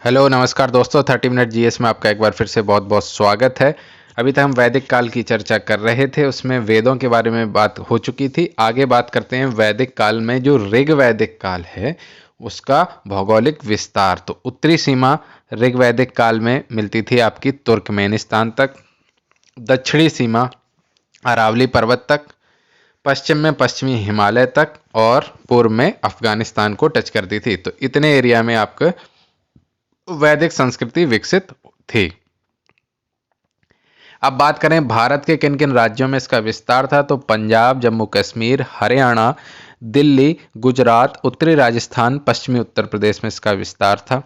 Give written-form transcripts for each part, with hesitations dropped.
Hello नमस्कार दोस्तों, 30 minute GS में आपका एक बार फिर से बहुत बहुत स्वागत है। अभी तक हम वैदिक काल की चर्चा कर रहे थे, उसमें वेदों के बारे में बात हो चुकी थी। आगे बात करते हैं वैदिक काल में जो ऋग वैदिक काल है उसका भौगोलिक विस्तार। तो उत्तरी सीमा ऋग वैदिक काल में मिलती थी आपकी तुर्कमेनिस्तान तक, दक्षिणी सीमा अरावली पर्वत तक, पश्चिम में पश्चिमी हिमालय तक और पूर्व में अफगानिस्तान को टच करती थी। तो इतने एरिया में आपका वैदिक संस्कृति विकसित थी। अब बात करें भारत के किन किन राज्यों में इसका विस्तार था, तो पंजाब, जम्मू कश्मीर, हरियाणा, दिल्ली, गुजरात, उत्तरी राजस्थान, पश्चिमी उत्तर प्रदेश में इसका विस्तार था।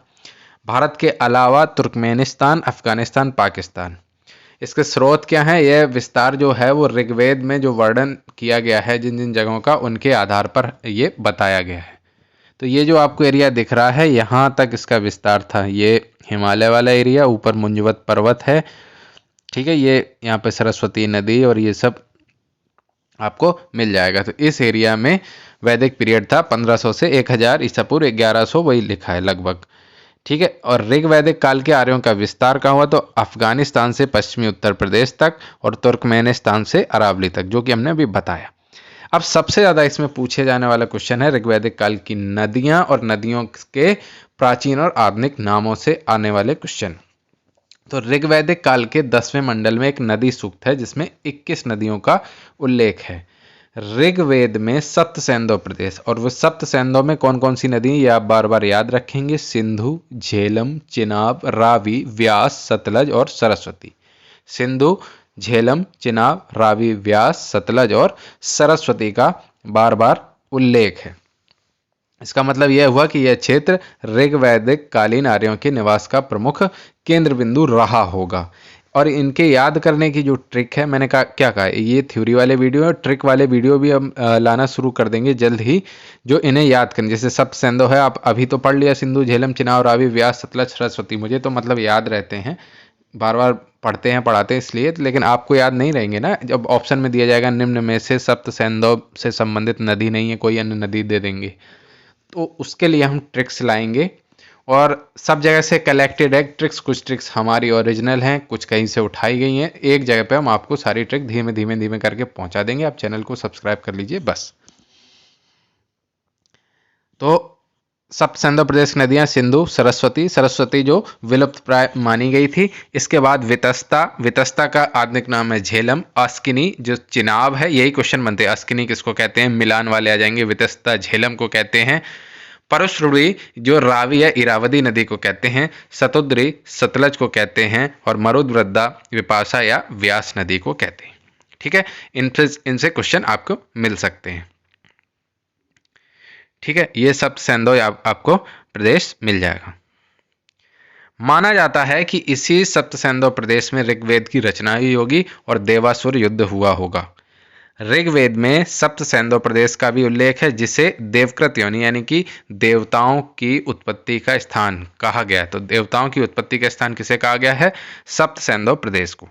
भारत के अलावा तुर्कमेनिस्तान, अफगानिस्तान, पाकिस्तान। इसके स्रोत क्या हैं? यह विस्तार जो है वो ऋग्वेद में जो वर्णन किया गया है जिन जिन जगहों का, उनके आधार पर ये बताया गया है। तो ये जो आपको एरिया दिख रहा है यहाँ तक इसका विस्तार था। ये हिमालय वाला एरिया, ऊपर मुंजवत पर्वत है, ठीक है। ये यहाँ पे सरस्वती नदी और ये सब आपको मिल जाएगा। तो इस एरिया में वैदिक पीरियड था 1500 से 1000 ईसा पूर्व, 1100 वही लिखा है लगभग, ठीक है। और ऋग वैदिक काल के आर्यों का विस्तार कहाँ हुआ? तो अफगानिस्तान से पश्चिमी उत्तर प्रदेश तक और तुर्कमेनिस्तान से अरावली तक, जो कि हमने अभी बताया। अब सबसे ज़्यादा इसमें पूछे जाने वाला क्वेश्चन है ऋग्वैदिक काल की नदियां और नदियों के प्राचीन और आधुनिक नामों से आने वाले क्वेश्चन। तो ऋग्वैदिक काल के 10वें मंडल में एक नदी सूक्त है जिसमें 21 नदियों का उल्लेख है। ऋग्वेद में सप्त सैंधव प्रदेश, और वो सप्त सैंधव में कौन कौन सी नदी ये आप बार बार याद रखेंगे: सिंधु, झेलम, चिनाब, रावी, व्यास, सतलज और सरस्वती। सिंधु, झेलम, चिनाब, रावी, व्यास, सतलज और सरस्वती का बार बार उल्लेख है। इसका मतलब यह हुआ कि यह क्षेत्र ऋग्वैदिक कालीन आर्यों के निवास का प्रमुख केंद्र बिंदु रहा होगा। और इनके याद करने की जो ट्रिक है, मैंने कहा क्या कहा, ये थ्योरी वाले वीडियो और ट्रिक वाले वीडियो भी हम लाना शुरू कर देंगे जल्द ही, जो इन्हें याद करें। जैसे सप्त सैंधव है, आप अभी तो पढ़ लिया, सिंधु, झेलम, चिनाब, रावी, व्यास, सतलज, सरस्वती। मुझे तो मतलब याद रहते हैं, बार बार पढ़ते हैं पढ़ाते हैं इसलिए, लेकिन आपको याद नहीं रहेंगे ना। जब ऑप्शन में दिया जाएगा निम्न में से सप्त सैंधव से संबंधित नदी नहीं है, कोई अन्य नदी दे देंगे, तो उसके लिए हम ट्रिक्स लाएंगे। और सब जगह से कलेक्टेड है ट्रिक्स, कुछ ट्रिक्स हमारी ओरिजिनल हैं, कुछ कहीं से उठाई गई हैं। एक जगह पे हम आपको सारी ट्रिक धीमे धीमे धीमे करके पहुंचा देंगे। आप चैनल को सब्सक्राइब कर लीजिए बस। तो सप्त सैंधव प्रदेश की नदियां सिंधु, सरस्वती, सरस्वती जो विलुप्त प्राय मानी गई थी। इसके बाद वितस्ता, वितस्ता का आधुनिक नाम है झेलम। अस्किनी जो चिनाब है, यही क्वेश्चन बनते हैं, अस्किनी किसको कहते हैं, मिलान वाले आ जाएंगे, वितस्ता झेलम को कहते हैं। परशुड़ी जो रावी या इरावदी नदी को कहते हैं, सतुद्री सतलज को कहते हैं, और मरुद्वृद्धा विपाशा या व्यास नदी को कहते हैं, ठीक है। इनसे क्वेश्चन आपको मिल सकते हैं, ठीक है। ये सब सैंधव आपको प्रदेश मिल जाएगा। माना जाता है कि इसी सप्त सैंधव प्रदेश में ऋग्वेद की रचना हुई होगी और देवासुर युद्ध हुआ होगा। ऋग्वेद में सप्त सैंधव प्रदेश का भी उल्लेख है जिसे देवकृत योनि यानी कि देवताओं की उत्पत्ति का स्थान कहा गया है। तो देवताओं की उत्पत्ति का स्थान किसे कहा गया है? सप्त सैंधव प्रदेश को।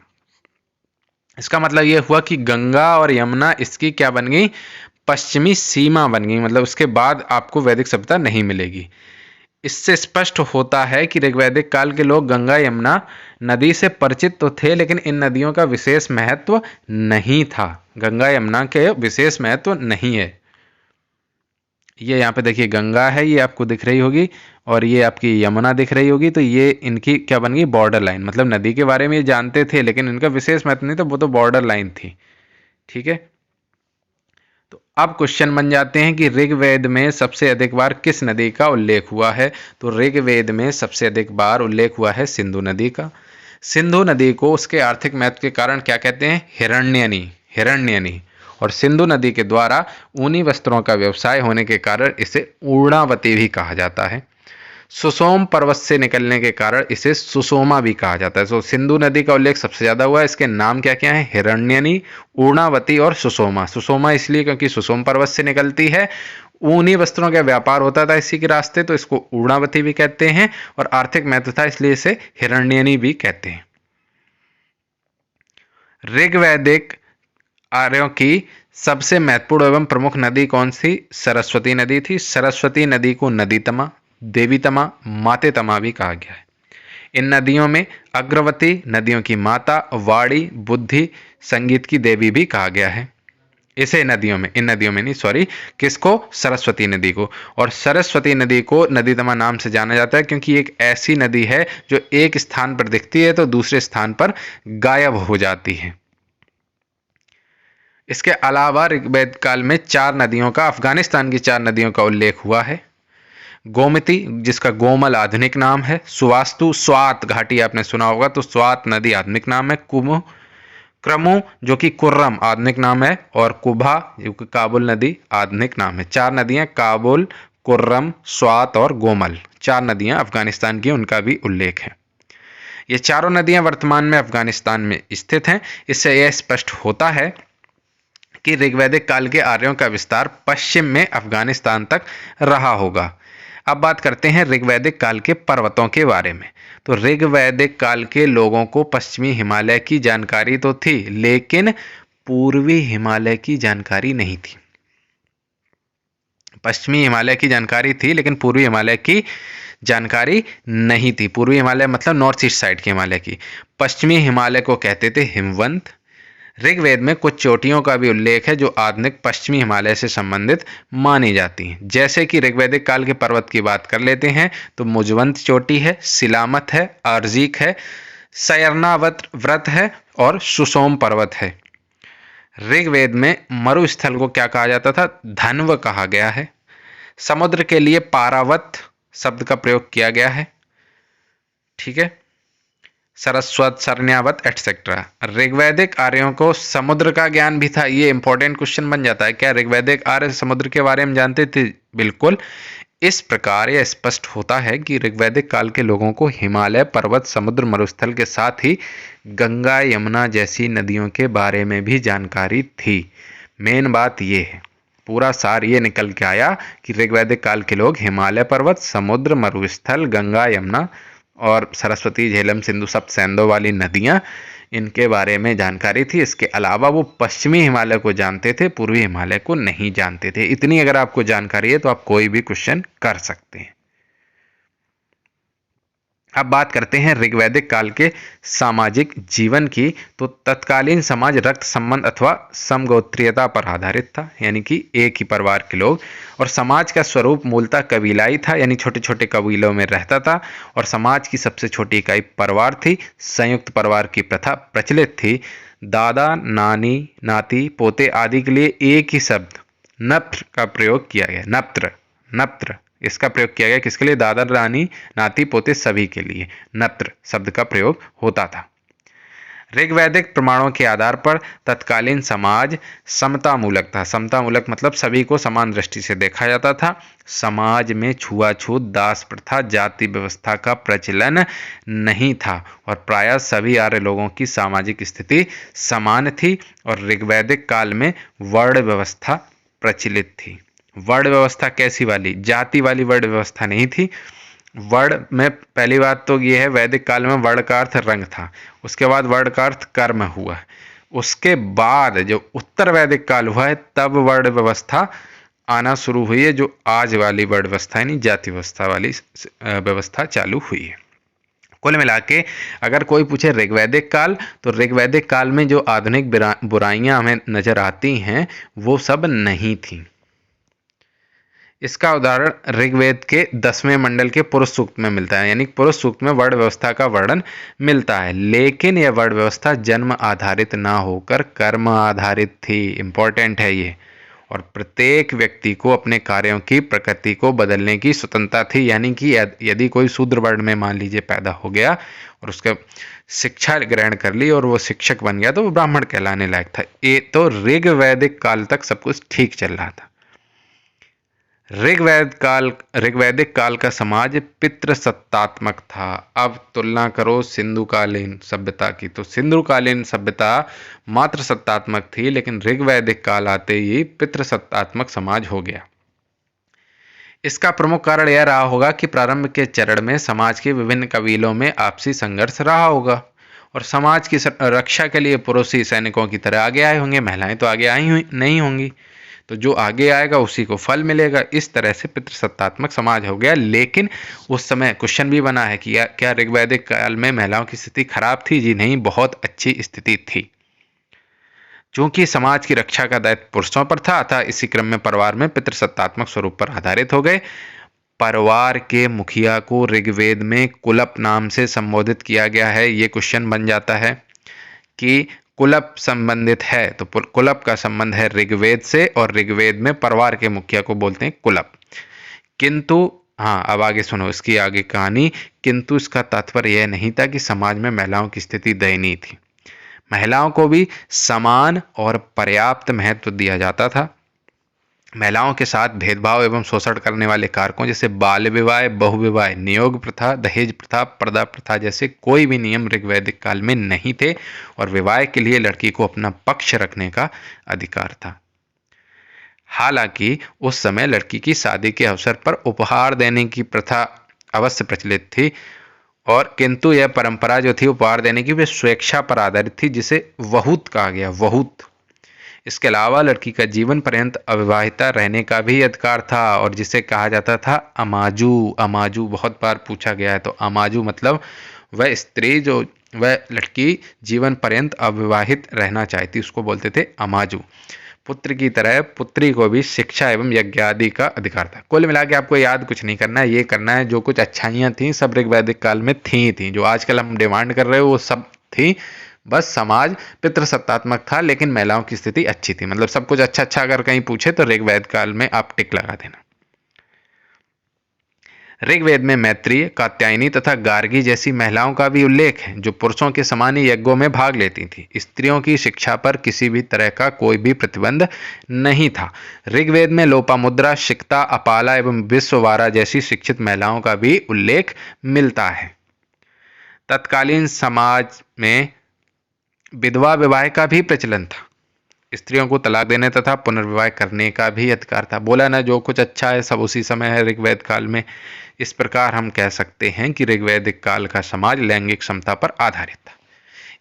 इसका मतलब यह हुआ कि गंगा और यमुना इसकी क्या बन गई? पश्चिमी सीमा बन गई। मतलब उसके बाद आपको वैदिक सभ्यता नहीं मिलेगी। इससे स्पष्ट होता है कि ऋग्वैदिक काल के लोग गंगा यमुना नदी से परिचित तो थे, लेकिन इन नदियों का विशेष महत्व नहीं था। गंगा यमुना के विशेष महत्व नहीं है। ये यहाँ पे देखिए गंगा है, ये आपको दिख रही होगी, और ये आपकी यमुना दिख रही होगी। तो ये इनकी क्या बन गई? Border line. मतलब नदी के बारे में ये जानते थे लेकिन इनका विशेष महत्व नहीं था, वो तो बॉर्डर लाइन थी, ठीक है। तो अब क्वेश्चन बन जाते हैं कि ऋग्वेद में सबसे अधिक बार किस नदी का उल्लेख हुआ है? तो ऋग्वेद में सबसे अधिक बार उल्लेख हुआ है सिंधु नदी का। सिंधु नदी को उसके आर्थिक महत्व के कारण क्या कहते हैं? हिरण्यनी, हिरण्यनी। और सिंधु नदी के द्वारा ऊनी वस्त्रों का व्यवसाय होने के कारण इसे ऊर्णावती भी कहा जाता है। सुसोम पर्वत से निकलने के कारण इसे सुसोमा भी कहा जाता है। तो सिंधु नदी का उल्लेख सबसे ज्यादा हुआ है। इसके नाम क्या क्या है? हिरण्यनी, ऊर्णावती और सुसोमा। सुसोमा इसलिए क्योंकि सुसोम पर्वत से निकलती है, ऊनी वस्त्रों का व्यापार होता था इसी के रास्ते, तो इसको ऊर्णावती भी कहते हैं, और आर्थिक महत्व था इसलिए इसे हिरण्यनी भी कहते हैं। ऋग्वैदिक आर्यों की सबसे महत्वपूर्ण एवं प्रमुख नदी कौन सी? सरस्वती नदी थी। सरस्वती नदी को नदीतमा, देवीतमा, मातेतमा भी कहा गया है। इन नदियों में अग्रवती, नदियों की माता, वाणी, बुद्धि, संगीत की देवी भी कहा गया है। इसे नदियों में, इन नदियों में नहीं, सॉरी, किसको? सरस्वती नदी को। और सरस्वती नदी को नदीतमा नाम से जाना जाता है क्योंकि एक ऐसी नदी है जो एक स्थान पर दिखती है तो दूसरे स्थान पर गायब हो जाती है। इसके अलावा ऋग्वेद काल में 4 नदियों का, अफगानिस्तान की 4 नदियों का उल्लेख हुआ है। गोमती, जिसका गोमल आधुनिक नाम है। सुवास्तु, स्वात घाटी आपने सुना होगा तो स्वात नदी आधुनिक नाम है। कुमु, क्रमु जो कि कुर्रम आधुनिक नाम है। और कुभा जो कि काबुल नदी आधुनिक नाम है। 4 नदियां, काबुल, कुर्रम, स्वात और गोमल, 4 नदियां अफगानिस्तान की, उनका भी उल्लेख है। ये चारों नदियां वर्तमान में अफगानिस्तान में स्थित हैं। इससे यह स्पष्ट होता है कि ऋग्वैदिक काल के आर्यों का विस्तार पश्चिम में अफगानिस्तान तक रहा होगा। अब बात करते हैं ऋग्वैदिक काल के पर्वतों के बारे में। तो ऋग्वैदिक काल के लोगों को पश्चिमी हिमालय की जानकारी तो थी, लेकिन पूर्वी हिमालय की जानकारी नहीं थी। पश्चिमी हिमालय की जानकारी थी लेकिन पूर्वी हिमालय की जानकारी नहीं थी। पूर्वी हिमालय मतलब नॉर्थ ईस्ट साइड के हिमालय की। पश्चिमी हिमालय को कहते थे हिमवंत। ऋग्वेद में कुछ चोटियों का भी उल्लेख है जो आधुनिक पश्चिमी हिमालय से संबंधित मानी जाती हैं। जैसे कि ऋग्वैदिक काल के पर्वत की बात कर लेते हैं तो मुजवंत चोटी है, सिलामत है, अर्जीक है, सयरनावत व्रत है और सुसोम पर्वत है। ऋग्वेद में मरुस्थल को क्या कहा जाता था? धन्व कहा गया है। समुद्र के लिए पारावत शब्द का प्रयोग किया गया है। ठीक है, सरस्वत, सरन्यावत एटसेट्रा। ऋग्वैदिक आर्यों को समुद्र का ज्ञान भी था। ये इंपॉर्टेंट क्वेश्चन बन जाता है, क्या ऋग्वैदिक आर्य समुद्र के बारे में जानते थे? बिल्कुल। इस प्रकार यह स्पष्ट होता है कि ऋग्वैदिक काल के लोगों को हिमालय, पर्वत, समुद्र, मरुस्थल के साथ ही गंगा, यमुना जैसी नदियों के बारे में भी जानकारी थी। मेन बात ये है, पूरा सार ये निकल के आया कि ऋग्वैदिक काल के लोग हिमालय पर्वत, समुद्र, मरुस्थल, गंगा, यमुना और सरस्वती, झेलम, सिंधु, सब सैंदों वाली नदियां, इनके बारे में जानकारी थी। इसके अलावा वो पश्चिमी हिमालय को जानते थे, पूर्वी हिमालय को नहीं जानते थे। इतनी अगर आपको जानकारी है तो आप कोई भी क्वेश्चन कर सकते हैं। अब बात करते हैं ऋग्वैदिक काल के सामाजिक जीवन की। तो तत्कालीन समाज रक्त संबंध अथवा समगोत्रीयता पर आधारित था, यानी कि एक ही परिवार के लोग। और समाज का स्वरूप मूलतः कबीलाई था, यानी छोटे छोटे कबीलों में रहता था। और समाज की सबसे छोटी इकाई परिवार थी। संयुक्त परिवार की प्रथा प्रचलित थी। दादा, नानी, नाती, पोते आदि के लिए एक ही शब्द नप्त्र का प्रयोग किया गया। नप्त्र, नप्त्र इसका प्रयोग किया गया किसके लिए? दादा, रानी, नाती, पोते सभी के लिए नप्त्र शब्द का प्रयोग होता था। ऋग्वैदिक प्रमाणों के आधार पर तत्कालीन समाज समतामूलक था। समतामूलक मतलब सभी को समान दृष्टि से देखा जाता था। समाज में छुआछूत, दास प्रथा, जाति व्यवस्था का प्रचलन नहीं था और प्रायः सभी आर्य लोगों की सामाजिक स्थिति समान थी। और ऋग्वैदिक काल में वर्ण व्यवस्था प्रचलित थी। वर्ण व्यवस्था कैसी वाली? जाति वाली वर्ण व्यवस्था नहीं थी। वर्ण में पहली बात तो ये है, वैदिक काल में वर्ण का अर्थ रंग था, उसके बाद वर्ण का अर्थ कर्म हुआ, उसके बाद जो उत्तर वैदिक काल हुआ है तब वर्ण व्यवस्था आना शुरू हुई है, जो आज वाली वर्ण व्यवस्था यानी जाति व्यवस्था वाली व्यवस्था चालू हुई है। कुल मिला के अगर कोई पूछे ऋग्वैदिक काल, तो ऋग्वैदिक काल में जो आधुनिक बुराइयां हमें नजर आती हैं वो सब नहीं थी। इसका उदाहरण ऋग्वेद के 10वें मंडल के पुरुष सूक्त में मिलता है, यानी पुरुष सूक्त में वर्ण व्यवस्था का वर्णन मिलता है। लेकिन यह वर्ण व्यवस्था जन्म आधारित ना होकर कर्म आधारित थी। इंपॉर्टेंट है ये। और प्रत्येक व्यक्ति को अपने कार्यों की प्रकृति को बदलने की स्वतंत्रता थी, यानी कि यदि कोई शूद्र वर्ण में मान लीजिए पैदा हो गया और उसका शिक्षा ग्रहण कर ली और वो शिक्षक बन गया तो वो ब्राह्मण कहलाने लायक था। ये तो ऋग्वैदिक काल तक सब कुछ ठीक चल रहा था। ऋग्वैदिक काल का समाज पितृसत्तात्मक था। अब तुलना करो सिंधुकालीन सभ्यता की, तो सिंधुकालीन सभ्यता मात्र सत्तात्मक थी, लेकिन ऋग्वैदिक काल आते ही पितृसत्तात्मक समाज हो गया। इसका प्रमुख कारण यह रहा होगा कि प्रारंभ के चरण में समाज के विभिन्न कबीलों में आपसी संघर्ष रहा होगा और समाज की रक्षा के लिए पुरुष ही सैनिकों की तरह आगे आए होंगे, महिलाएं तो आगे आई हुई नहीं होंगी। तो जो आगे आएगा उसी को फल मिलेगा। इस तरह से पितृसत्तात्मक समाज हो गया। लेकिन उस समय क्वेश्चन भी बना है कि क्या ऋग्वैदिक काल में महिलाओं की स्थिति खराब थी? जी नहीं, बहुत अच्छी स्थिति थी। चूंकि समाज की रक्षा का दायित्व पुरुषों पर था, अतः इसी क्रम में परिवार में पितृसत्तात्मक स्वरूप पर आधारित हो गए। परिवार के मुखिया को ऋग्वेद में कुलप नाम से संबोधित किया गया है। ये क्वेश्चन बन जाता है कि कुलप संबंधित है, तो कुलप का संबंध है ऋग्वेद से, और ऋग्वेद में परिवार के मुखिया को बोलते हैं कुलप। किंतु हाँ, अब आगे सुनो इसकी आगे कहानी। किंतु इसका तात्पर्य यह नहीं था कि समाज में महिलाओं की स्थिति दयनीय थी। महिलाओं को भी समान और पर्याप्त महत्व दिया जाता था। महिलाओं के साथ भेदभाव एवं शोषण करने वाले कारकों जैसे बाल विवाह, बहुविवाह, नियोग प्रथा, दहेज प्रथा, पर्दा प्रथा जैसे कोई भी नियम ऋग्वैदिक काल में नहीं थे, और विवाह के लिए लड़की को अपना पक्ष रखने का अधिकार था। हालांकि उस समय लड़की की शादी के अवसर पर उपहार देने की प्रथा अवश्य प्रचलित थी, और किंतु यह परंपरा जो थी उपहार देने की, वे स्वेच्छा पर आधारित थी, जिसे वहूत कहा गया, वहूत। इसके अलावा लड़की का जीवन पर्यंत अविवाहिता रहने का भी अधिकार था, और जिसे कहा जाता था अमाजू। अमाजू बहुत बार पूछा गया है, तो अमाजू मतलब वह स्त्री जो वह लड़की जीवन पर्यंत अविवाहित रहना चाहती, उसको बोलते थे अमाजू। पुत्र की तरह पुत्री को भी शिक्षा एवं यज्ञ आदि का अधिकार था। कुल मिला के आपको याद कुछ नहीं करना है, ये करना है जो कुछ अच्छाइयाँ थी सब ऋग्वैदिक काल में थी। जो आजकल हम डिमांड कर रहे हो वो सब थी। बस समाज पितृसत्तात्मक था, लेकिन महिलाओं की स्थिति अच्छी थी। मतलब सब कुछ अच्छा अच्छा अगर कहीं पूछे तो ऋग्वेद काल में आप टिक लगा देना। ऋग्वेद में मैत्रेय, कात्यायनी तथा गार्गी जैसी महिलाओं का भी उल्लेख है, जो पुरुषों के समान ही यज्ञों में भाग लेती थी। स्त्रियों की शिक्षा पर किसी भी तरह का कोई भी प्रतिबंध नहीं था। ऋग्वेद में लोपामुद्रा, शिक्ता, अपाला एवं विश्ववारा जैसी शिक्षित महिलाओं का भी उल्लेख मिलता है। तत्कालीन समाज में विधवा विवाह का भी प्रचलन था। स्त्रियों को तलाक देने तथा पुनर्विवाह करने का भी अधिकार था। बोला ना, जो कुछ अच्छा है सब उसी समय है ऋग्वेद काल में। इस प्रकार हम कह सकते हैं कि ऋग्वैदिक काल का समाज लैंगिक समता पर आधारित था।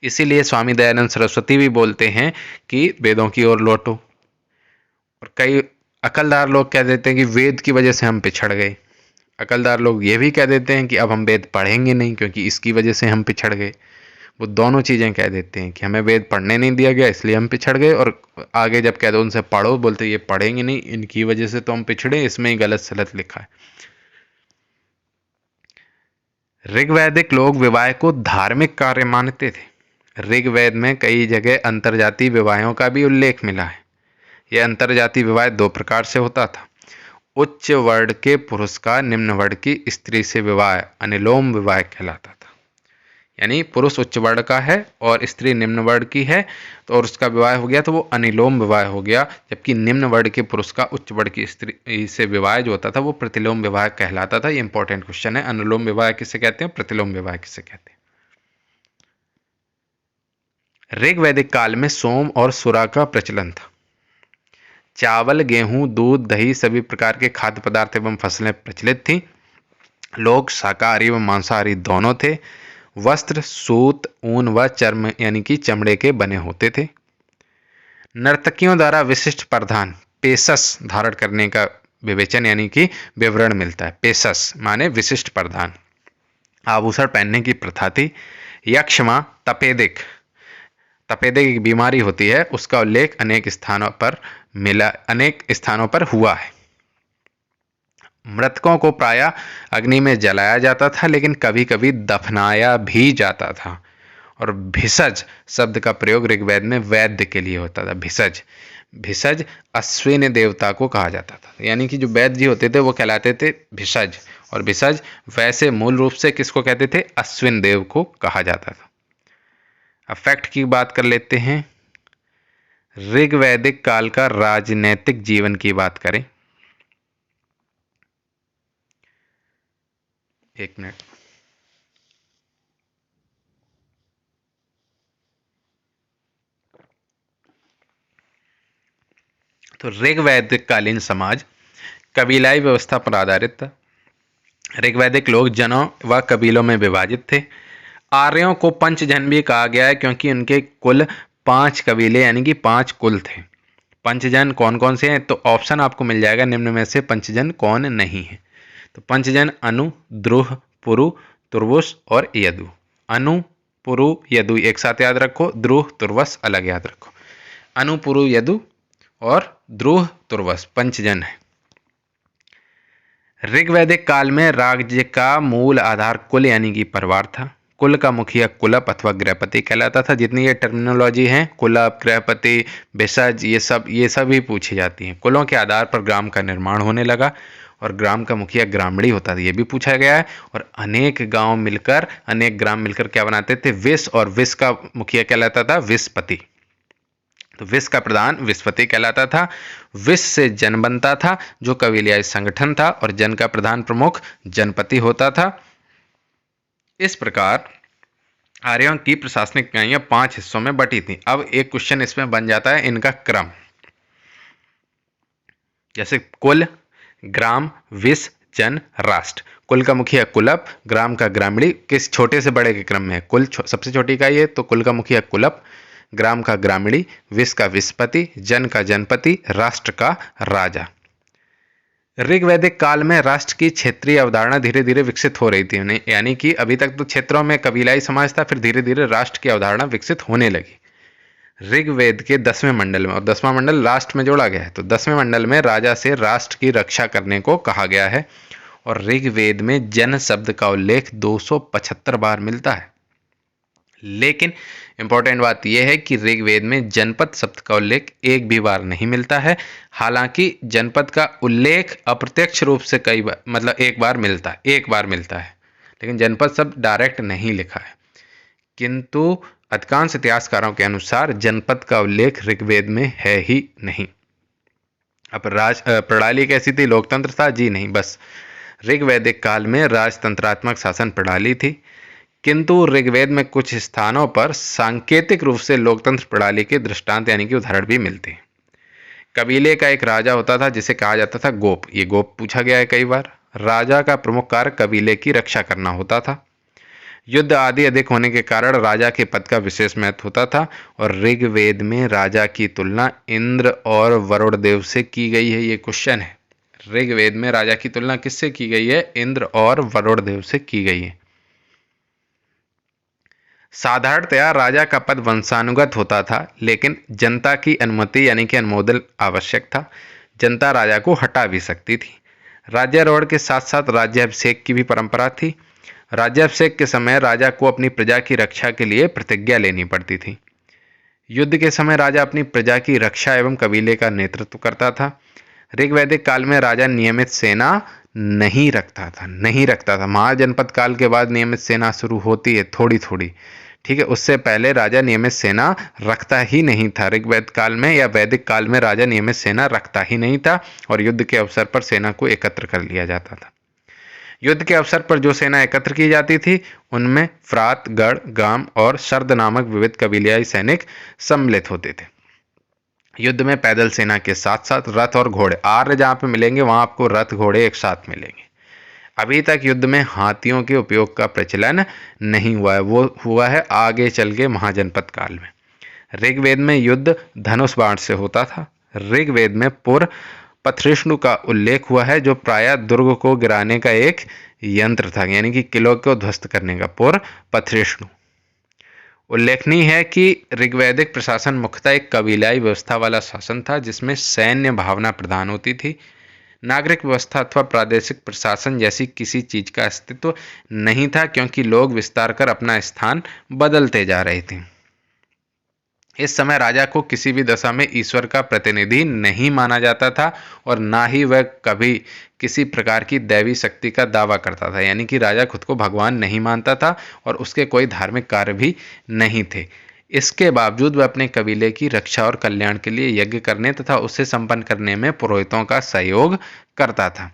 इसीलिए स्वामी दयानंद सरस्वती भी बोलते हैं कि वेदों की ओर लौटो। और कई अकलदार लोग कह देते हैं कि वेद की वजह से हम पिछड़ गए। अकलदार लोग ये भी कह देते हैं कि अब हम वेद पढ़ेंगे नहीं क्योंकि इसकी वजह से हम पिछड़ गए। वो दोनों चीज़ें कह देते हैं कि हमें वेद पढ़ने नहीं दिया गया इसलिए हम पिछड़ गए, और आगे जब कह दो उनसे पढ़ो, बोलते ये पढ़ेंगे नहीं, इनकी वजह से तो हम पिछड़े, इसमें ही गलत सलत लिखा है। ऋग्वैदिक लोग विवाह को धार्मिक कार्य मानते थे। ऋग्वेद में कई जगह अंतरजातीय विवाहों का भी उल्लेख मिला है। यह अंतरजातीय विवाह दो प्रकार से होता था। उच्च वर्ण के पुरुष का निम्न वर्ण की स्त्री से विवाह अनुलोम विवाह कहलाता था। यानी पुरुष उच्च वर्ण का है और स्त्री निम्न वर्ण की है, तो और उसका विवाह हो गया तो वो अनुलोम विवाह हो गया। जबकि निम्न वर्ण के पुरुष का उच्च वर्ण की स्त्री से विवाह जो होता था वो प्रतिलोम विवाह कहलाता था। ये इंपॉर्टेंट क्वेश्चन है। अनुलोम विवाह किसे कहते हैं, प्रतिलोम विवाह किसे कहते हैं। ऋग्वैदिक काल में सोम और सुरा का प्रचलन था। चावल, गेहूं, दूध, दही सभी प्रकार के खाद्य पदार्थ एवं फसलें प्रचलित थी। लोग शाकाहारी एवं मांसाहारी दोनों थे। वस्त्र सूत, ऊन व चर्म यानी कि चमड़े के बने होते थे। नर्तकियों द्वारा विशिष्ट परिधान पेशस धारण करने का विवेचन यानी कि विवरण मिलता है। पेशस माने विशिष्ट परिधान, आभूषण पहनने की प्रथा थी। यक्षमा, तपेदिक एक बीमारी होती है, उसका उल्लेख अनेक स्थानों पर हुआ है। मृतकों को प्रायः अग्नि में जलाया जाता था, लेकिन कभी कभी दफनाया भी जाता था। और भिषज शब्द का प्रयोग ऋग्वेद में वैद्य के लिए होता था। भिषज अश्विन देवता को कहा जाता था, यानी कि जो वैद्य जी होते थे वो कहलाते थे भिषज। और भिषज वैसे मूल रूप से किसको कहते थे, अश्विन देव को कहा जाता था। अब फैक्ट की बात कर लेते हैं। ऋग्वैदिक काल का राजनैतिक जीवन की बात करें, एक मिनट। तो ऋग्वैदिक कालीन समाज कबीलाई व्यवस्था पर आधारित था। ऋग्वैदिक लोग जनों व कबीलों में विभाजित थे। आर्यों को पंचजन भी कहा गया है क्योंकि उनके कुल 5 कबीले यानी कि 5 कुल थे। पंचजन कौन कौन से हैं? तो ऑप्शन आपको मिल जाएगा निम्न में से पंचजन कौन नहीं है। तो पंचजन अनु, द्रुह, पुरु, तुर्वस और यदु। अनु, पुरु, यदु एक साथ याद रखो, द्रुह, तुर्वस अलग याद रखो। अनु, पुरु, यदु और द्रुह, तुर्वस पंचजन है। ऋग्वैदिक काल में राज्य का मूल आधार कुल यानी कि परिवार था। कुल का मुखिया कुलप अथवा गृहपति कहलाता था। जितनी ये टर्मिनोलॉजी है, कुलप, गृहपति, भिषज, ये सब ही पूछी जाती हैं। कुलों के आधार पर ग्राम का निर्माण होने लगा और ग्राम का मुखिया ग्रामणी होता था, ये भी पूछा गया है। और अनेक ग्राम मिलकर क्या बनाते थे? विष, और विष का मुखिया कहलाता था विषपति। तो विष का प्रधान विषपति कहलाता था। विष से जन बनता था जो कबीलियाई संगठन था, और जन का प्रधान प्रमुख जनपति होता था। इस प्रकार आर्यों की प्रशासनिक इकाइयां 5 हिस्सों में बटी थी। अब एक क्वेश्चन इसमें बन जाता है इनका क्रम, जैसे कुल, ग्राम, विष, जन, राष्ट्र। कुल का मुखिया कुलप, ग्राम का ग्रामणी, किस छोटे से बड़े के क्रम में है? कुल सबसे छोटी इकाई है तो कुल का मुखिया कुलप, ग्राम का ग्रामीणी, विष का विषपति, जन का जनपति, राष्ट्र का राजा। ऋग्वैदिक काल में राष्ट्र की क्षेत्रीय अवधारणा धीरे धीरे विकसित हो रही थी, यानी कि अभी तक तो क्षेत्रों में कबीलाई समाज था, फिर धीरे धीरे राष्ट्र की अवधारणा विकसित होने लगी। ऋग्वेद के 10वें मंडल में, और 10वां मंडल लास्ट में जोड़ा गया है, तो 10वें मंडल में राजा से राष्ट्र की रक्षा करने को कहा गया है। और ऋग्वेद में जन शब्द का उल्लेख 275 बार मिलता है। लेकिन इंपॉर्टेंट बात यह है कि ऋग्वेद में जनपद शब्द का उल्लेख एक भी बार नहीं मिलता है। हालांकि जनपद का उल्लेख अप्रत्यक्ष रूप से कई बार, मतलब एक बार मिलता है, लेकिन जनपद शब्द डायरेक्ट नहीं लिखा है। किंतु अधिकांश इतिहासकारों के अनुसार जनपद का उल्लेख ऋग्वेद में है ही नहीं। अब प्रणाली कैसी थी? लोकतंत्र था? जी नहीं, बस ऋग्वैदिक काल में राजतंत्रात्मक शासन प्रणाली थी। किंतु ऋग्वेद में कुछ स्थानों पर सांकेतिक रूप से लोकतंत्र प्रणाली के दृष्टांत यानी कि उदाहरण भी मिलते हैं। कबीले का एक राजा होता था जिसे कहा जाता था गोप। ये गोप पूछा गया है कई बार। राजा का प्रमुख कार्य कबीले की रक्षा करना होता था। युद्ध आदि अधिक होने के कारण राजा के पद का विशेष महत्व होता था। और ऋग्वेद में राजा की तुलना इंद्र और वरुण देव से की गई है। ये क्वेश्चन है, ऋग्वेद में राजा की तुलना किससे की गई है? इंद्र और वरुण देव से की गई है। साधारणतया राजा का पद वंशानुगत होता था, लेकिन जनता की अनुमति यानी कि अनुमोदन आवश्यक था। जनता राजा को हटा भी सकती थी। राज्यारोहण के साथ साथ राज्याभिषेक की भी परंपरा थी। राज्याभिषेक के समय राजा को अपनी प्रजा की रक्षा के लिए प्रतिज्ञा लेनी पड़ती थी। युद्ध के समय राजा अपनी प्रजा की रक्षा एवं कबीले का नेतृत्व करता था। ऋग्वैदिक काल में राजा नियमित सेना नहीं रखता था। महाजनपद काल के बाद नियमित सेना शुरू होती है थोड़ी थोड़ी, ठीक है। उससे पहले राजा नियमित सेना रखता ही नहीं था। ऋग्वैद काल में या वैदिक काल में राजा नियमित सेना रखता ही नहीं था और युद्ध के अवसर पर सेना को एकत्र कर लिया जाता था। युद्ध के अवसर पर जो सेना एकत्र की जाती थी उनमें फ्रात, गढ़, गाम और शर्द नामक विविध कबीलियाई सैनिक सम्मिलित होते थे। युद्ध में पैदल सेना के साथ साथ रथ और घोड़े, आर्य जहाँ पे मिलेंगे वहाँ आपको रथ घोड़े एक साथ मिलेंगे। अभी तक युद्ध में हाथियों के उपयोग का प्रचलन नहीं हुआ है, वो हुआ है आगे चल के महाजनपद काल में। ऋग्वेद में युद्ध धनुष बाण से होता था। ऋग्वेद में पुर पथरिष्णु का उल्लेख हुआ है जो प्रायः दुर्ग को गिराने का एक यंत्र था, यानी कि किलों को ध्वस्त करने का। पुर पथरिष्णु। उल्लेखनीय है कि ऋग्वैदिक प्रशासन मुख्यतः एक कबीलाई व्यवस्था वाला शासन था जिसमें सैन्य भावना प्रधान होती थी। नागरिक व्यवस्था अथवा प्रादेशिक प्रशासन जैसी किसी चीज का अस्तित्व नहीं था, क्योंकि लोग विस्तार कर अपना स्थान बदलते जा रहे थे। इस समय राजा को किसी भी दशा में ईश्वर का प्रतिनिधि नहीं माना जाता था और ना ही वह कभी किसी प्रकार की दैवी शक्ति का दावा करता था, यानी कि राजा खुद को भगवान नहीं मानता था और उसके कोई धार्मिक कार्य भी नहीं थे। इसके बावजूद वह अपने कबीले की रक्षा और कल्याण के लिए यज्ञ करने तथा उसे संपन्न करने में पुरोहितों का सहयोग करता था।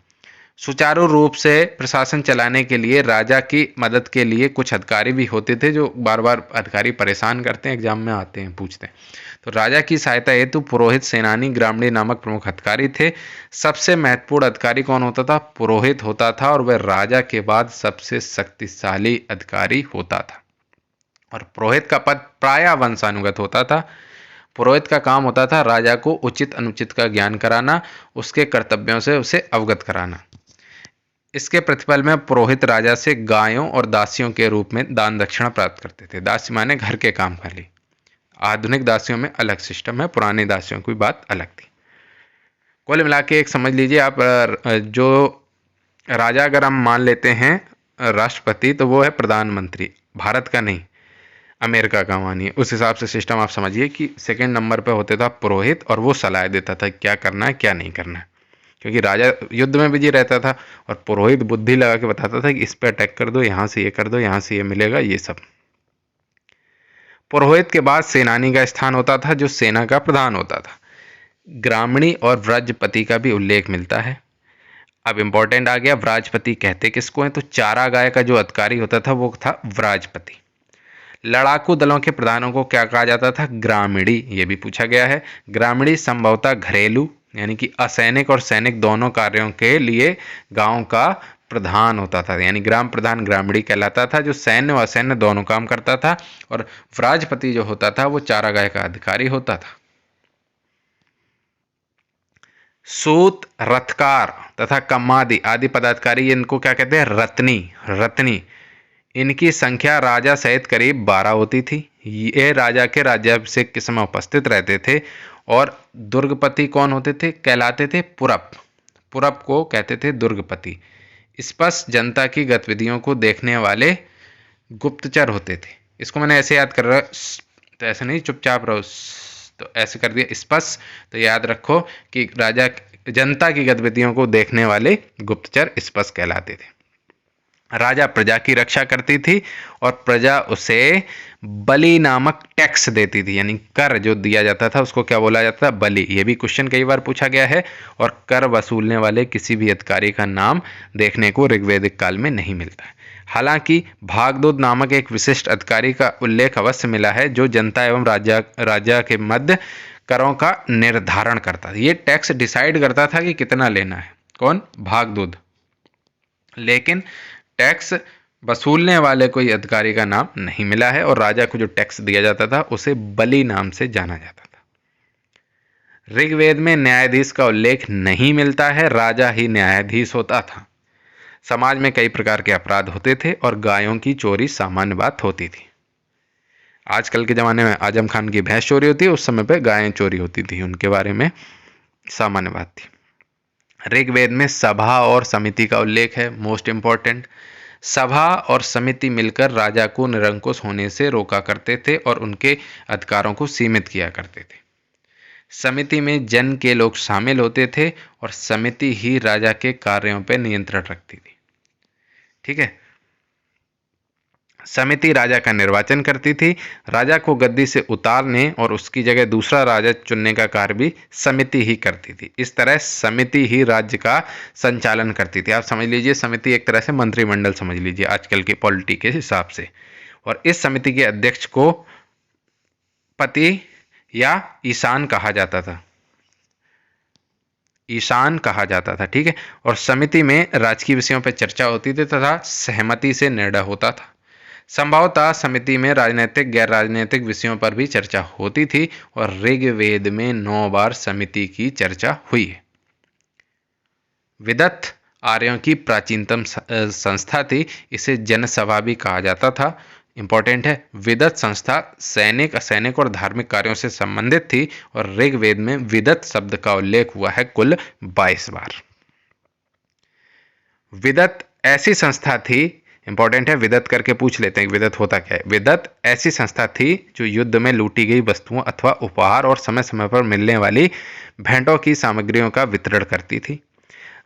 सुचारू रूप से प्रशासन चलाने के लिए राजा की मदद के लिए कुछ अधिकारी भी होते थे, जो बार बार अधिकारी परेशान करते हैं, एग्जाम में आते हैं, पूछते हैं। तो राजा की सहायता हेतु पुरोहित, सेनानी, ग्रामणी नामक प्रमुख अधिकारी थे। सबसे महत्वपूर्ण अधिकारी कौन होता था? पुरोहित होता था, और वह राजा के बाद सबसे शक्तिशाली अधिकारी होता था। और पुरोहित का पद प्रायः वंशानुगत होता था। पुरोहित का काम होता था राजा को उचित अनुचित का ज्ञान कराना, उसके कर्तव्यों से उसे अवगत कराना। इसके प्रतिफल में पुरोहित राजा से गायों और दासियों के रूप में दान दक्षिणा प्राप्त करते थे। दासी माने घर के काम खाली। आधुनिक दासियों में अलग सिस्टम है, पुरानी दासियों की बात अलग थी। कुल मिला के एक समझ लीजिए आप, जो राजा अगर हम मान लेते हैं राष्ट्रपति, तो वो है प्रधानमंत्री, भारत का नहीं, अमेरिका का मानिए। उस हिसाब से सिस्टम आप समझिए कि सेकंड नंबर पे होते था पुरोहित, और वो सलाह देता था क्या करना है क्या नहीं करना है, क्योंकि राजा युद्ध में बिजी रहता था और पुरोहित बुद्धि लगा के बताता था कि इस पे अटैक कर दो, यहाँ से ये कर दो, यहाँ से ये मिलेगा, ये सब। पुरोहित के बाद सेनानी का स्थान होता था, जो सेना का प्रधान होता था। ग्रामणी और व्रजपति का भी उल्लेख मिलता है। अब इंपॉर्टेंट आ गया, व्राजपति कहते किसको हैं? तो चारा गाय का जो अधिकारी होता था वो था व्राजपति। लड़ाकू दलों के प्रधानों को क्या कहा जाता था? ग्रामीणी। ये भी पूछा गया है। ग्रामीणी संभवतः घरेलू यानी कि असैनिक और सैनिक दोनों कार्यों के लिए गांव का प्रधान होता था, यानी ग्राम प्रधान ग्रामीणी कहलाता था, जो सैन्य और असैन्य दोनों काम करता था। और व्राजपति जो होता था वो चारा गाय का अधिकारी होता था। सूत, रथकार तथा कम्मादि आदि पदाधिकारी, इनको क्या कहते हैं? रत्नी। रत्नी, इनकी संख्या राजा सहित करीब 12 होती थी। ये राजा के राज्याभिषेक के समय उपस्थित रहते थे। और दुर्गपति कौन होते थे? कहलाते थे पुरप। पुरप को कहते थे दुर्गपति। स्पष्ट जनता की गतिविधियों को देखने वाले गुप्तचर होते थे। इसको मैंने ऐसे याद कर रहा, तो ऐसे नहीं चुपचाप रहो, तो ऐसे कर दिया स्पष्ट। तो याद रखो कि राजा जनता की गतिविधियों को देखने वाले गुप्तचर स्पष्ट कहलाते थे। राजा प्रजा की रक्षा करती थी और प्रजा उसे बलि नामक टैक्स देती थी, यानी कर जो दिया जाता था उसको क्या बोला जाता था? बलि। ये भी क्वेश्चन कई बार पूछा गया है। और कर वसूलने वाले किसी भी अधिकारी का नाम देखने को ऋग्वैदिक काल में नहीं मिलता है। हालांकि भागदूत नामक एक विशिष्ट अधिकारी का उल्लेख अवश्य मिला है, जो जनता एवं राजा के मध्य करों का निर्धारण करता था। ये टैक्स डिसाइड करता था कि कितना लेना है। कौन? भागदूत। लेकिन टैक्स वसूलने वाले कोई अधिकारी का नाम नहीं मिला है। और राजा को जो टैक्स दिया जाता था उसे बलि नाम से जाना जाता था। ऋग्वेद में न्यायाधीश का उल्लेख नहीं मिलता है, राजा ही न्यायाधीश होता था। समाज में कई प्रकार के अपराध होते थे और गायों की चोरी सामान्य बात होती थी। आजकल के ज़माने में आजम खान की भैंस चोरी होती है, उस समय पे गायें चोरी होती थी, उनके बारे में सामान्य बात थी। ऋग्वेद में सभा और समिति का उल्लेख है, मोस्ट इंपॉर्टेंट। सभा और समिति मिलकर राजा को निरंकुश होने से रोका करते थे और उनके अधिकारों को सीमित किया करते थे। समिति में जन के लोग शामिल होते थे और समिति ही राजा के कार्यों पर नियंत्रण रखती थी। ठीक है। समिति राजा का निर्वाचन करती थी। राजा को गद्दी से उतारने और उसकी जगह दूसरा राजा चुनने का कार्य भी समिति ही करती थी। इस तरह समिति ही राज्य का संचालन करती थी। आप समझ लीजिए समिति एक तरह से मंत्रिमंडल समझ लीजिए आजकल की पॉलिटी के हिसाब से। और इस समिति के अध्यक्ष को पति या ईशान कहा जाता था। ईशान कहा जाता था। ठीक है। और समिति में राजकीय विषयों पर चर्चा होती थी तथा सहमति से निर्णय होता था। संभवतः समिति में राजनीतिक गैर राजनीतिक विषयों पर भी चर्चा होती थी और ऋग्वेद में 9 बार समिति की चर्चा हुई है। विदत आर्यों की प्राचीनतम संस्था थी, इसे जनसभा भी कहा जाता था। इंपॉर्टेंट है, विदत संस्था सैनिक, असैनिक और धार्मिक कार्यों से संबंधित थी और ऋग्वेद में विदत शब्द का उल्लेख हुआ है कुल 22 बार। विदत ऐसी संस्था थी, इंपॉर्टेंट है, विदत करके पूछ लेते हैं विदत होता क्या है। विदत ऐसी संस्था थी जो युद्ध में लूटी गई वस्तुओं अथवा उपहार और समय समय पर मिलने वाली भेंटों की सामग्रियों का वितरण करती थी।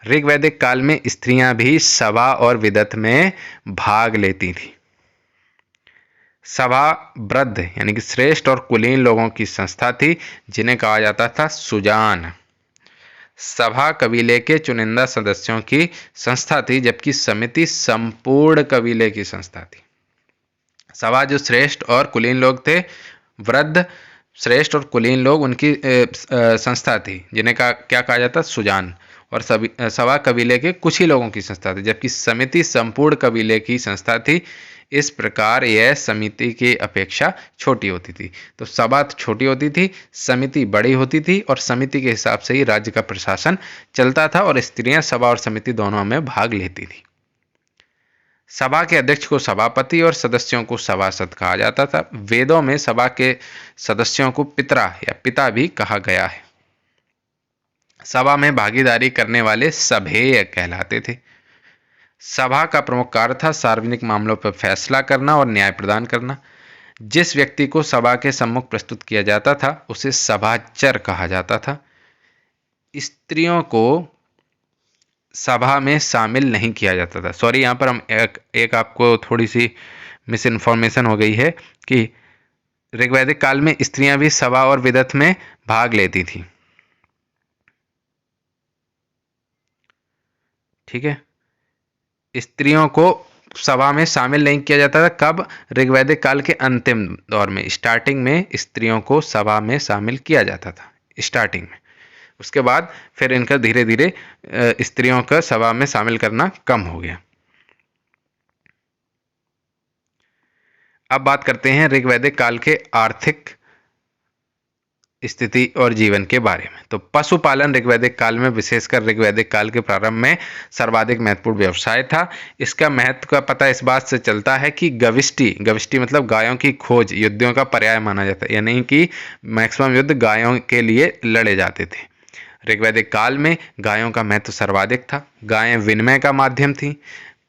ऋग्वैदिक काल में स्त्रियां भी सभा और विदत में भाग लेती थी। सभा वृद्ध यानी कि श्रेष्ठ और कुलीन लोगों की संस्था थी जिन्हें कहा जाता था सुजान। सभा कबीले के चुनिंदा सदस्यों की संस्था थी, जबकि समिति संपूर्ण कबीले की संस्था थी। सभा जो श्रेष्ठ और कुलीन लोग थे, वृद्ध, श्रेष्ठ और कुलीन लोग, उनकी संस्था थी जिन्हें क्या कहा जाता? सुजान। और सभा कबीले के कुछ ही लोगों की संस्था थी, जबकि समिति संपूर्ण कबीले की संस्था थी। इस प्रकार यह समिति की अपेक्षा छोटी होती थी। तो सभा छोटी होती थी, समिति बड़ी होती थी, और समिति के हिसाब से ही राज्य का प्रशासन चलता था, और स्त्रियां सभा और समिति दोनों में भाग लेती थी। सभा के अध्यक्ष को सभापति और सदस्यों को सभासद कहा जाता था। वेदों में सभा के सदस्यों को पितरा या पिता भी कहा गया है। सभा में भागीदारी करने वाले सभेय कहलाते थे। सभा का प्रमुख कार्य था सार्वजनिक मामलों पर फैसला करना और न्याय प्रदान करना। जिस व्यक्ति को सभा के सम्मुख प्रस्तुत किया जाता था उसे सभाचर कहा जाता था। स्त्रियों को सभा में शामिल नहीं किया जाता था। सॉरी, यहाँ पर हम एक आपको थोड़ी सी मिस इन्फॉर्मेशन हो गई है कि ऋग्वैदिक काल में स्त्रियां भी सभा और विदत में भाग लेती थी। ठीक है, स्त्रियों को सभा में शामिल नहीं किया जाता था। कब? ऋग्वैदिक काल के अंतिम दौर में। स्टार्टिंग में स्त्रियों को सभा में शामिल किया जाता था, स्टार्टिंग में। उसके बाद फिर इनका धीरे धीरे स्त्रियों का सभा में शामिल करना कम हो गया। अब बात करते हैं ऋग्वैदिक काल के आर्थिक स्थिति और जीवन के बारे में। तो पशुपालन ऋग्वैदिक काल में, विशेषकर ऋग्वैदिक काल के प्रारंभ में सर्वाधिक महत्वपूर्ण व्यवसाय था। इसका महत्व का पता इस बात से चलता है कि गविष्टि मतलब गायों की खोज युद्धों का पर्याय माना जाता है, यानी कि मैक्सिमम युद्ध गायों के लिए लड़े जाते थे। ऋग्वैदिक काल में गायों का महत्व सर्वाधिक था। गायें विनिमय का माध्यम थी।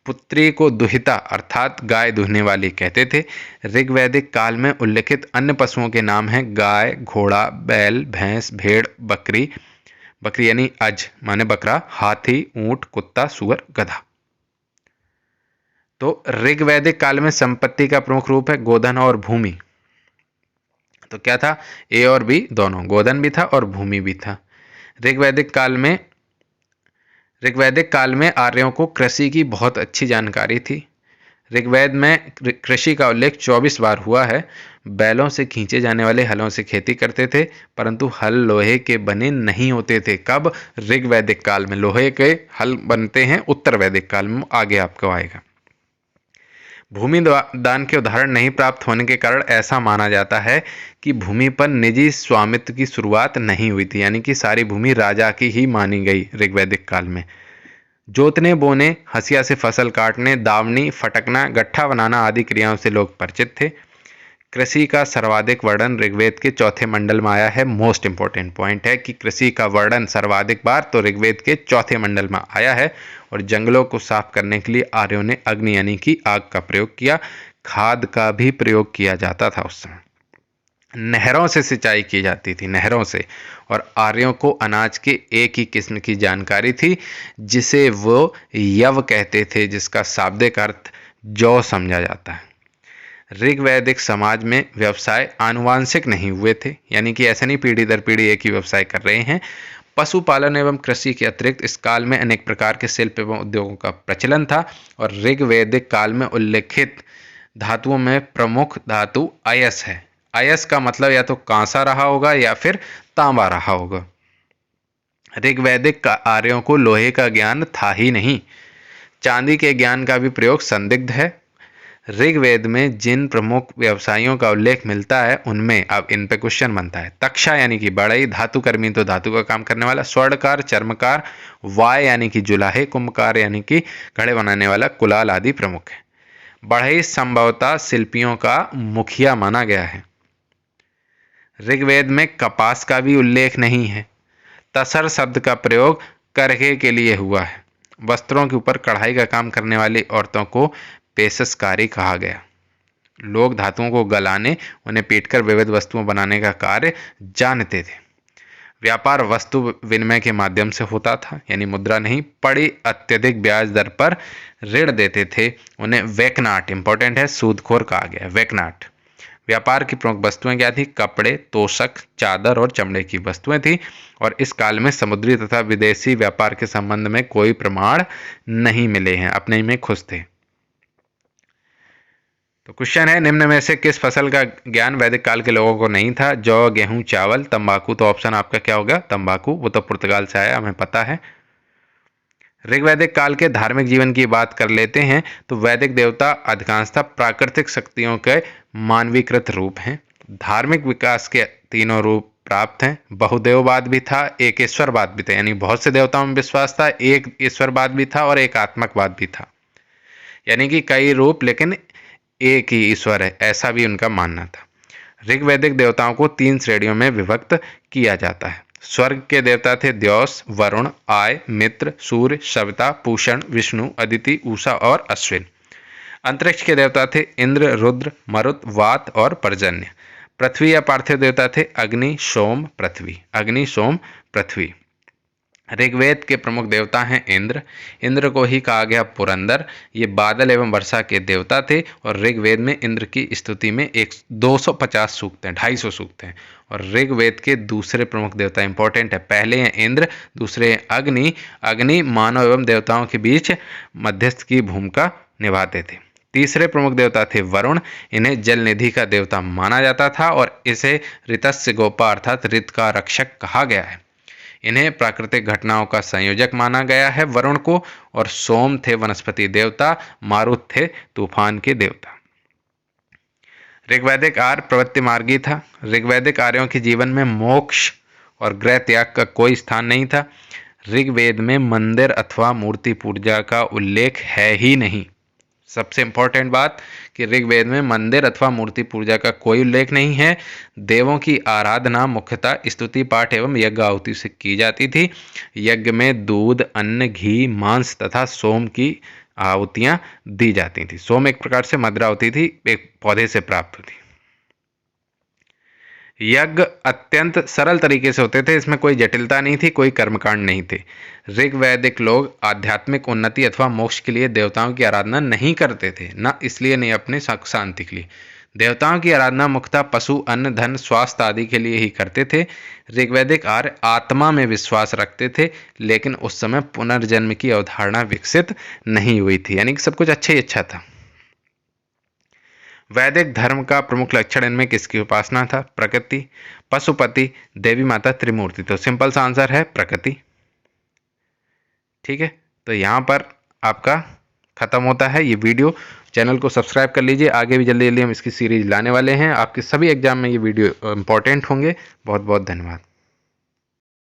पुत्री को दुहिता अर्थात गाय दुहने वाली कहते थे। ऋग्वैदिक काल में उल्लिखित अन्य पशुओं के नाम हैं गाय, घोड़ा, बैल, भैंस, भेड़, बकरी यानी अज माने बकरा, हाथी, ऊंट, कुत्ता, सुअर, गधा। तो ऋग्वैदिक काल में संपत्ति का प्रमुख रूप है गोधन और भूमि। तो क्या था? ए और बी दोनों, गोधन भी था और भूमि भी था। ऋग्वैदिक काल में आर्यों को कृषि की बहुत अच्छी जानकारी थी। ऋग्वेद में कृषि का उल्लेख 24 बार हुआ है। बैलों से खींचे जाने वाले हलों से खेती करते थे, परंतु हल लोहे के बने नहीं होते थे। कब? ऋग्वैदिक काल में लोहे के हल बनते हैं, उत्तर वैदिक काल में आगे आपको आएगा। भूमि दान के उदाहरण नहीं प्राप्त होने के कारण ऐसा माना जाता है कि भूमि पर निजी स्वामित्व की शुरुआत नहीं हुई थी, यानी कि सारी भूमि राजा की ही मानी गई ऋग्वैदिक काल में। जोतने, बोने, हंसिया से फसल काटने, दावनी, फटकना, गट्ठा बनाना आदि क्रियाओं से लोग परिचित थे। कृषि का सर्वाधिक वर्णन ऋग्वेद के चौथे मंडल में आया है। मोस्ट इंपॉर्टेंट पॉइंट है कि कृषि का वर्णन सर्वाधिक बार तो ऋग्वेद के चौथे मंडल में आया है। और जंगलों को साफ करने के लिए आर्यों ने अग्नि यानी कि आग का प्रयोग किया। खाद का भी प्रयोग किया जाता था उस समय। नहरों से सिंचाई की जाती थी, नहरों से। और आर्यों को अनाज के एक ही किस्म की जानकारी थी जिसे वो यव कहते थे, जिसका शाब्दिक अर्थ जौ समझा जाता है। ऋग्वैदिक समाज में व्यवसाय आनुवांशिक नहीं हुए थे, यानी कि ऐसा नहीं पीढ़ी दर पीढ़ी एक ही व्यवसाय कर रहे हैं। पशुपालन एवं कृषि के अतिरिक्त इस काल में अनेक प्रकार के शिल्प एवं उद्योगों का प्रचलन था। और ऋग्वैदिक काल में उल्लेखित धातुओं में प्रमुख धातु अयस है। अयस का मतलब या तो कांसा रहा होगा या फिर तांबा रहा होगा। ऋग्वैदिक आर्यों को लोहे का ज्ञान था ही नहीं। चांदी के ज्ञान का भी प्रयोग संदिग्ध है। ऋग्वेद में जिन प्रमुख व्यवसायियों का उल्लेख मिलता है उनमें अब इन पे क्वेश्चन बनता है। तक्षा यानी कि बढ़ई, धातुकर्मी तो धातु का काम करने वाला, स्वर्णकार, चर्मकार, वाय यानी कि जुलाहे, कुंभकार यानी कि घड़े बनाने वाला, कुलाल आदि प्रमुख है। बढ़ई संभवतः शिल्पियों का मुखिया माना गया है। ऋग्वेद में कपास का भी उल्लेख नहीं है। तसर शब्द का प्रयोग करघे के लिए हुआ है। वस्त्रों के ऊपर कढ़ाई का काम करने वाली औरतों को पेशकारी कहा गया। लोग धातुओं को गलाने, उन्हें पीटकर विविध वस्तुओं बनाने का कार्य जानते थे। व्यापार वस्तु विनिमय के माध्यम से होता था, यानी मुद्रा नहीं। पड़ी अत्यधिक ब्याज दर पर ऋण देते थे, उन्हें वेकनाट, इंपॉर्टेंट है, सूदखोर कहा गया। वेकनाट। व्यापार की प्रमुख वस्तुएं क्या थी? कपड़े, तोशक, चादर और चमड़े की वस्तुएं थी। और इस काल में समुद्री तथा विदेशी व्यापार के संबंध में कोई प्रमाण नहीं मिले हैं, अपने ही में खुश थे। तो क्वेश्चन है, निम्न में से किस फसल का ज्ञान वैदिक काल के लोगों को नहीं था? जौ, गेहूं, चावल, तंबाकू। तो ऑप्शन आपका क्या होगा? तंबाकू। वो तो पुर्तगाल से आया, हमें पता है। ऋग्वैदिक काल के धार्मिक जीवन की बात कर लेते हैं तो वैदिक देवता अधिकांशतः प्राकृतिक शक्तियों के मानवीकृत रूप हैं। धार्मिक विकास के तीनों रूप प्राप्त हैं। बहुदेववाद भी था, एक ईश्वरवाद भी था, यानी बहुत से देवताओं में विश्वास था, एक ईश्वरवाद भी था और एक आत्मकवाद भी था, यानी कि कई रूप लेकिन एक ही ईश्वर है, ऐसा भी उनका मानना था। ऋग्वैदिक देवताओं को 3 श्रेणियों में विभक्त किया जाता है। स्वर्ग के देवता थे द्यौस, वरुण, आय, मित्र, सूर्य, सविता, पूषण, विष्णु, अदिति, उषा और अश्विन। अंतरिक्ष के देवता थे इंद्र, रुद्र, मरुत, वात और पर्जन्य। पृथ्वी या पार्थिव देवता थे अग्नि, सोम, पृथ्वी। अग्नि, सोम, पृथ्वी। ऋग्वेद के प्रमुख देवता हैं इंद्र। इंद्र को ही कहा गया पुरंदर। ये बादल एवं वर्षा के देवता थे और ऋग्वेद में इंद्र की स्तुति में 250 सूक्त हैं, 250 सूक्त हैं। और ऋग्वेद के दूसरे प्रमुख देवता इंपॉर्टेंट है, पहले हैं इंद्र, दूसरे हैं अग्नि। अग्नि मानव एवं देवताओं के बीच मध्यस्थ की भूमिका निभाते थे। तीसरे प्रमुख देवता थे वरुण। इन्हें जल निधि का देवता माना जाता था और इसे ऋतस्य गोपा अर्थात ऋत का रक्षक कहा गया है। इन्हें प्राकृतिक घटनाओं का संयोजक माना गया है वरुण को। और सोम थे वनस्पति देवता, मारुत थे तूफान के देवता। ऋग्वैदिक आर्य प्रवृत्ति मार्गी था। ऋग्वैदिक आर्यों के जीवन में मोक्ष और गृह त्याग का कोई स्थान नहीं था। ऋग्वेद में मंदिर अथवा मूर्ति पूजा का उल्लेख है ही नहीं। सबसे इंपॉर्टेंट बात कि ऋग्वेद में मंदिर अथवा मूर्ति पूजा का कोई उल्लेख नहीं है। देवों की आराधना मुख्यतः स्तुति पाठ एवं यज्ञ आहुति से की जाती थी। यज्ञ में दूध, अन्न, घी, मांस तथा सोम की आहुतियां दी जाती थी। सोम एक प्रकार से मदिरा होती थी, एक पौधे से प्राप्त होती। यज्ञ अत्यंत सरल तरीके से होते थे, इसमें कोई जटिलता नहीं थी, कोई कर्मकांड नहीं थे। ऋग्वैदिक लोग आध्यात्मिक उन्नति अथवा मोक्ष के लिए देवताओं की आराधना नहीं करते थे, न इसलिए नहीं अपने शांति के लिए। देवताओं की आराधना मुख्यतः पशु, अन्न, धन, स्वास्थ्य आदि के लिए ही करते थे। ऋग्वैदिक आर्य आत्मा में विश्वास रखते थे, लेकिन उस समय पुनर्जन्म की अवधारणा विकसित नहीं हुई थी, यानी कि सब कुछ अच्छा ही अच्छा था। वैदिक धर्म का प्रमुख लक्षण इनमें किसकी उपासना था? प्रकृति, पशुपति, देवी माता, त्रिमूर्ति। तो सिंपल सा आंसर है प्रकृति। ठीक है, तो यहाँ पर आपका खत्म होता है ये वीडियो। चैनल को सब्सक्राइब कर लीजिए, आगे भी जल्दी जल्दी हम इसकी सीरीज लाने वाले हैं। आपके सभी एग्जाम में ये वीडियो इंपॉर्टेंट होंगे। बहुत बहुत धन्यवाद।